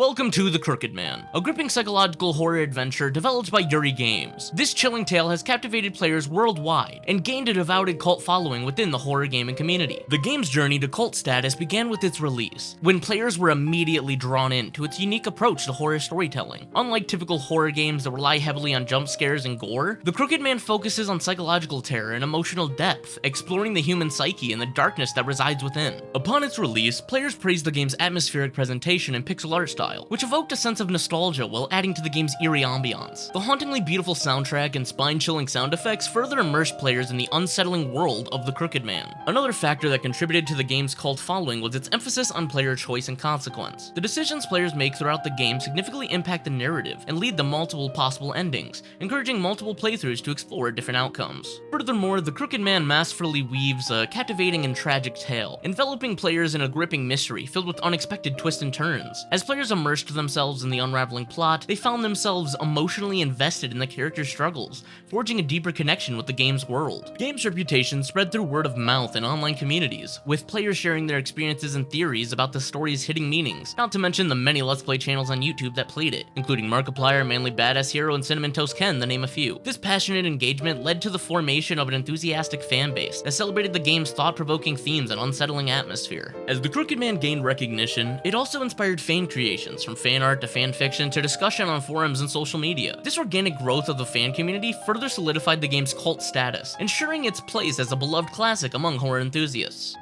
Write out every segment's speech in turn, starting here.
Welcome to The Crooked Man, a gripping psychological horror adventure developed by Yuri Games. This chilling tale has captivated players worldwide and gained a devoted cult following within the horror gaming community. The game's journey to cult status began with its release, when players were immediately drawn in to its unique approach to horror storytelling. Unlike typical horror games that rely heavily on jump scares and gore, The Crooked Man focuses on psychological terror and emotional depth, exploring the human psyche and the darkness that resides within. Upon its release, players praised the game's atmospheric presentation and pixel art style, which evoked a sense of nostalgia while adding to the game's eerie ambiance. The hauntingly beautiful soundtrack and spine-chilling sound effects further immersed players in the unsettling world of The Crooked Man. Another factor that contributed to the game's cult following was its emphasis on player choice and consequence. The decisions players make throughout the game significantly impact the narrative and lead to multiple possible endings, encouraging multiple playthroughs to explore different outcomes. Furthermore, The Crooked Man masterfully weaves a captivating and tragic tale, enveloping players in a gripping mystery filled with unexpected twists and turns. As players immersed themselves in the unraveling plot, they found themselves emotionally invested in the characters' struggles, forging a deeper connection with the game's world. The game's reputation spread through word of mouth and online communities, with players sharing their experiences and theories about the story's hidden meanings, not to mention the many Let's Play channels on YouTube that played it, including Markiplier, Manly Badass Hero, and Cinnamon Toast Ken, to name a few. This passionate engagement led to the formation of an enthusiastic fanbase that celebrated the game's thought-provoking themes and unsettling atmosphere. As The Crooked Man gained recognition, it also inspired fan creations, from fan art to fan fiction to discussion on forums and social media. This organic growth of the fan community further solidified the game's cult status, ensuring its place as a beloved classic among horror enthusiasts.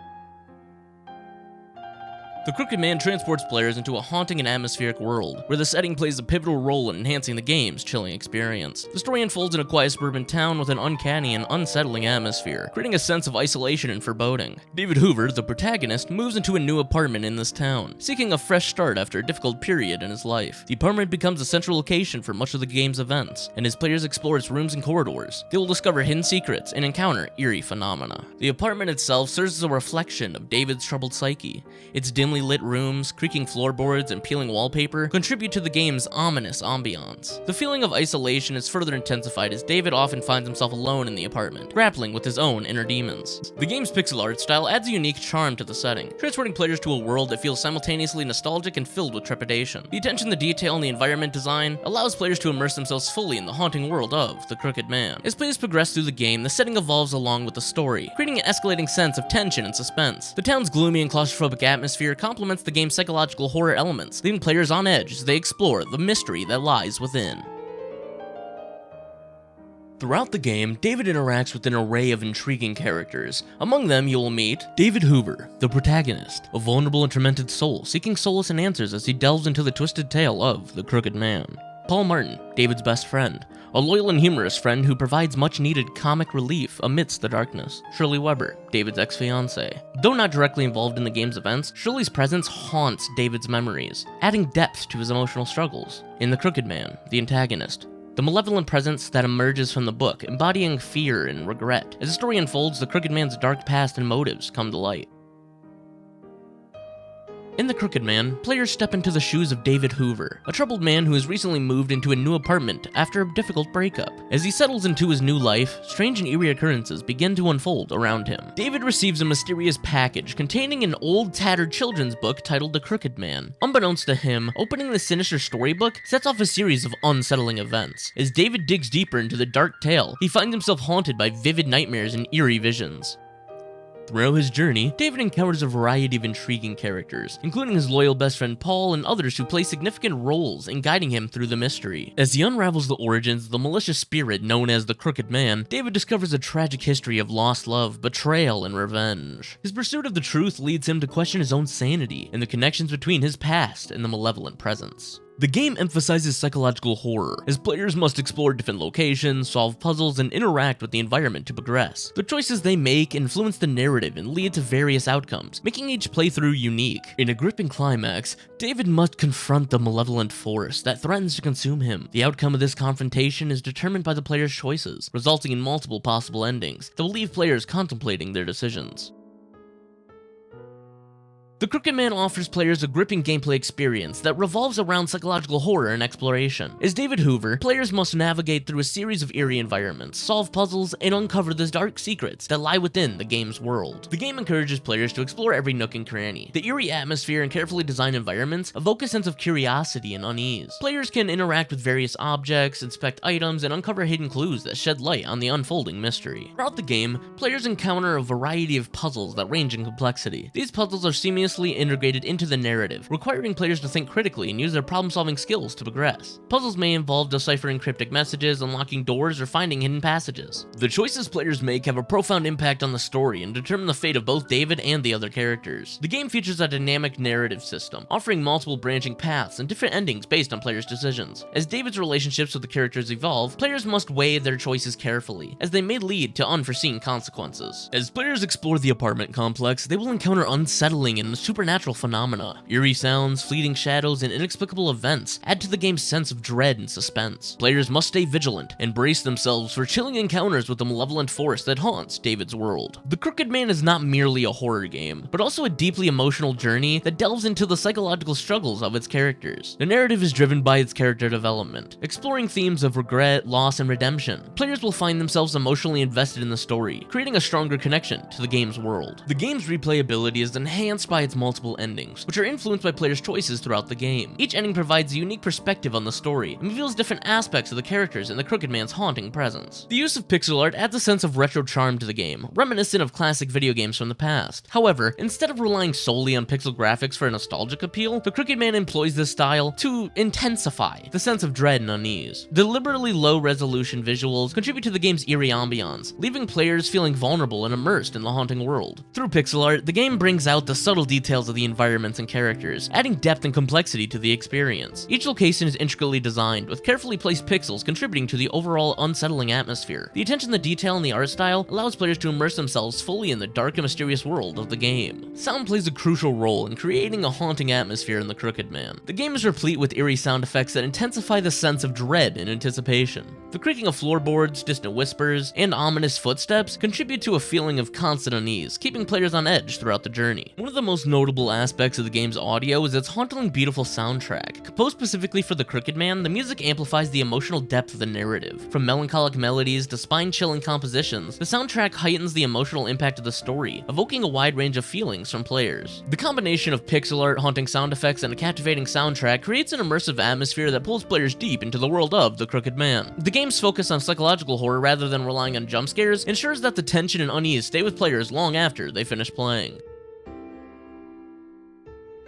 The Crooked Man transports players into a haunting and atmospheric world, where the setting plays a pivotal role in enhancing the game's chilling experience. The story unfolds in a quiet suburban town with an uncanny and unsettling atmosphere, creating a sense of isolation and foreboding. David Hoover, the protagonist, moves into a new apartment in this town, seeking a fresh start after a difficult period in his life. The apartment becomes a central location for much of the game's events, and as players explore its rooms and corridors, they will discover hidden secrets and encounter eerie phenomena. The apartment itself serves as a reflection of David's troubled psyche. Its dimly lit rooms, creaking floorboards, and peeling wallpaper contribute to the game's ominous ambiance. The feeling of isolation is further intensified as David often finds himself alone in the apartment, grappling with his own inner demons. The game's pixel art style adds a unique charm to the setting, transporting players to a world that feels simultaneously nostalgic and filled with trepidation. The attention to detail and the environment design allows players to immerse themselves fully in the haunting world of The Crooked Man. As players progress through the game, the setting evolves along with the story, creating an escalating sense of tension and suspense. The town's gloomy and claustrophobic atmosphere complements the game's psychological horror elements, leaving players on edge as they explore the mystery that lies within. Throughout the game, David interacts with an array of intriguing characters. Among them, you will meet David Hoover, the protagonist, a vulnerable and tormented soul seeking solace and answers as he delves into the twisted tale of The Crooked Man. Paul Martin, David's best friend, a loyal and humorous friend who provides much-needed comic relief amidst the darkness. Shirley Weber, David's ex-fiancée. Though not directly involved in the game's events, Shirley's presence haunts David's memories, adding depth to his emotional struggles. In The Crooked Man, the antagonist, the malevolent presence that emerges from the book, embodying fear and regret. As the story unfolds, the Crooked Man's dark past and motives come to light. In The Crooked Man, players step into the shoes of David Hoover, a troubled man who has recently moved into a new apartment after a difficult breakup. As he settles into his new life, strange and eerie occurrences begin to unfold around him. David receives a mysterious package containing an old, tattered children's book titled The Crooked Man. Unbeknownst to him, opening the sinister storybook sets off a series of unsettling events. As David digs deeper into the dark tale, he finds himself haunted by vivid nightmares and eerie visions. Throughout his journey, David encounters a variety of intriguing characters, including his loyal best friend Paul and others who play significant roles in guiding him through the mystery. As he unravels the origins of the malicious spirit known as the Crooked Man, David discovers a tragic history of lost love, betrayal, and revenge. His pursuit of the truth leads him to question his own sanity and the connections between his past and the malevolent presence. The game emphasizes psychological horror, as players must explore different locations, solve puzzles, and interact with the environment to progress. The choices they make influence the narrative and lead to various outcomes, making each playthrough unique. In a gripping climax, David must confront the malevolent force that threatens to consume him. The outcome of this confrontation is determined by the player's choices, resulting in multiple possible endings that will leave players contemplating their decisions. The Crooked Man offers players a gripping gameplay experience that revolves around psychological horror and exploration. As David Hoover, players must navigate through a series of eerie environments, solve puzzles, and uncover the dark secrets that lie within the game's world. The game encourages players to explore every nook and cranny. The eerie atmosphere and carefully designed environments evoke a sense of curiosity and unease. Players can interact with various objects, inspect items, and uncover hidden clues that shed light on the unfolding mystery. Throughout the game, players encounter a variety of puzzles that range in complexity. These puzzles are seamlessly integrated into the narrative, requiring players to think critically and use their problem-solving skills to progress. Puzzles may involve deciphering cryptic messages, unlocking doors, or finding hidden passages. The choices players make have a profound impact on the story and determine the fate of both David and the other characters. The game features a dynamic narrative system, offering multiple branching paths and different endings based on players' decisions. As David's relationships with the characters evolve, players must weigh their choices carefully, as they may lead to unforeseen consequences. As players explore the apartment complex, they will encounter unsettling and supernatural phenomena. Eerie sounds, fleeting shadows, and inexplicable events add to the game's sense of dread and suspense. Players must stay vigilant and brace themselves for chilling encounters with the malevolent force that haunts David's world. The Crooked Man is not merely a horror game, but also a deeply emotional journey that delves into the psychological struggles of its characters. The narrative is driven by its character development, exploring themes of regret, loss, and redemption. Players will find themselves emotionally invested in the story, creating a stronger connection to the game's world. The game's replayability is enhanced by its multiple endings, which are influenced by players' choices throughout the game. Each ending provides a unique perspective on the story and reveals different aspects of the characters and the Crooked Man's haunting presence. The use of pixel art adds a sense of retro charm to the game, reminiscent of classic video games from the past. However, instead of relying solely on pixel graphics for a nostalgic appeal, the Crooked Man employs this style to intensify the sense of dread and unease. Deliberately low-resolution visuals contribute to the game's eerie ambiance, leaving players feeling vulnerable and immersed in the haunting world. Through pixel art, the game brings out the subtle details of the environments and characters, adding depth and complexity to the experience. Each location is intricately designed, with carefully placed pixels contributing to the overall unsettling atmosphere. The attention to detail in the art style allows players to immerse themselves fully in the dark and mysterious world of the game. Sound plays a crucial role in creating a haunting atmosphere in the Crooked Man. The game is replete with eerie sound effects that intensify the sense of dread and anticipation. The creaking of floorboards, distant whispers, and ominous footsteps contribute to a feeling of constant unease, keeping players on edge throughout the journey. One of the most notable aspects of the game's audio is its hauntingly beautiful soundtrack. Composed specifically for the Crooked Man, the music amplifies the emotional depth of the narrative. From melancholic melodies to spine-chilling compositions, the soundtrack heightens the emotional impact of the story, evoking a wide range of feelings from players. The combination of pixel art, haunting sound effects, and a captivating soundtrack creates an immersive atmosphere that pulls players deep into the world of the Crooked Man. The game's focus on psychological horror rather than relying on jump scares ensures that the tension and unease stay with players long after they finish playing.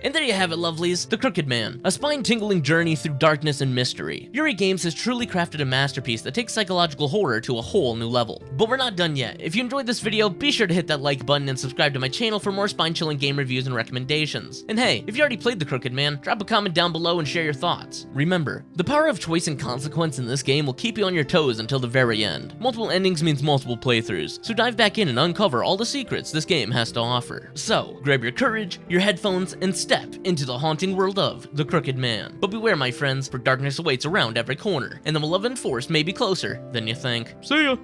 And there you have it, lovelies, The Crooked Man, a spine-tingling journey through darkness and mystery. Yuri Games has truly crafted a masterpiece that takes psychological horror to a whole new level. But we're not done yet. If you enjoyed this video, be sure to hit that like button and subscribe to my channel for more spine-chilling game reviews and recommendations. And hey, if you already played The Crooked Man, drop a comment down below and share your thoughts. Remember, the power of choice and consequence in this game will keep you on your toes until the very end. Multiple endings means multiple playthroughs, so dive back in and uncover all the secrets this game has to offer. So, grab your courage, your headphones, and step into the haunting world of The Crooked Man. But beware, my friends, for darkness awaits around every corner, and the malevolent force may be closer than you think. See ya!